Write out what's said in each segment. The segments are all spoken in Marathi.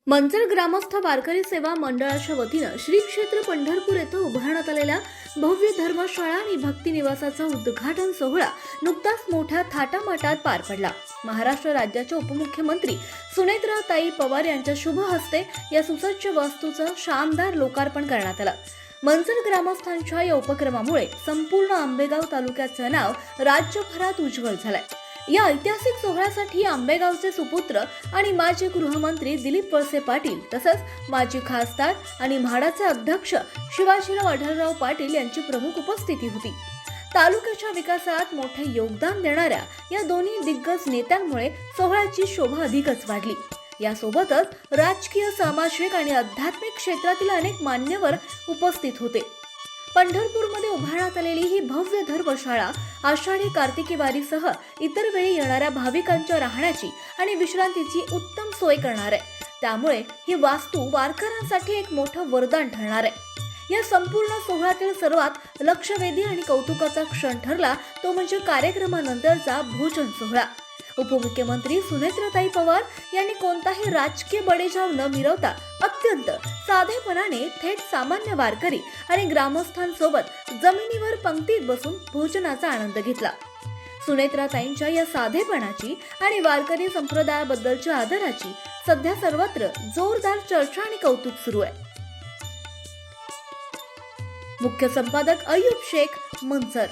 मंचर ग्रामस्थ वारकरी सेवा मंडळाच्या वतीनं श्री क्षेत्र पंढरपूर येथे उभारण्यात आलेल्या भव्य धर्मशाळा आणि भक्ती निवासाचा उद्घाटन सोहळा नुकताच मोठ्या थाटामाटात पार पडला। महाराष्ट्र राज्याचे उपमुख्यमंत्री सुनेत्राताई पवार यांच्या शुभ हस्ते या सुसज्ज वास्तूचं शानदार लोकार्पण करण्यात आलं। मंचर ग्रामस्थांच्या या उपक्रमामुळे संपूर्ण आंबेगाव तालुक्याचं नाव राज्यभरात उज्ज्वल झालंय। या ऐतिहासिक सोहळ्यासाठी आंबेगावचे सुपुत्र आणि माजी गृहमंत्री दिलीप वळसे पाटील तसंच माजी खासदार आणि म्हाडाचे अध्यक्ष शिवाजीराव आढळराव पाटील यांची प्रमुख उपस्थिती होती। तालुक्याच्या विकासात मोठे योगदान देणाऱ्या या दोन्ही दिग्गज नेत्यांमुळे सोहळ्याची शोभा अधिकच वाढली। यासोबतच राजकीय, सामाजिक आणि आध्यात्मिक क्षेत्रातील अनेक मान्यवर उपस्थित होते। पंढरपूरमध्ये उभारण्यात आलेली ही भव्य धर्मशाळा आषाढी कार्तिकी वारीसह इतर वेळी येणाऱ्या भाविकांच्या राहण्याची आणि विश्रांतीची उत्तम सोय करणार आहे। त्यामुळे ही वास्तू वारकऱ्यांसाठी एक मोठं वरदान ठरणार आहे। या संपूर्ण सोहळ्यातील सर्वात लक्षवेधी आणि कौतुकाचा क्षण ठरला तो म्हणजे कार्यक्रमानंतरचा भोजन सोहळा। उपमुख्यमंत्री सुनेत्राताई पवार यांनी कोणताही राजकीय बडेजाव न मिरवता अत्यंत साधेपणाने थेट सामान्य वारकरी आणि ग्रामस्थांसोबत जमिनीवर पंक्तीत बसून भोजनाचा आनंद घेतला। सुनेत्राताईंच्या या साधेपणाची आणि वारकरी संप्रदायाबद्दलच्या आदराची सध्या सर्वत्र जोरदार चर्चा आणि कौतुक सुरू आहे। मुख्य संपादक अय्यूब शेख, मंचर।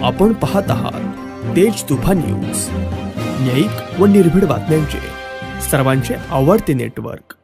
आपण पाहत आहात तेज तुफान न्यूज, न्यायिक व निर्भीड बातम्यांचे सर्वांचे आवडते नेटवर्क।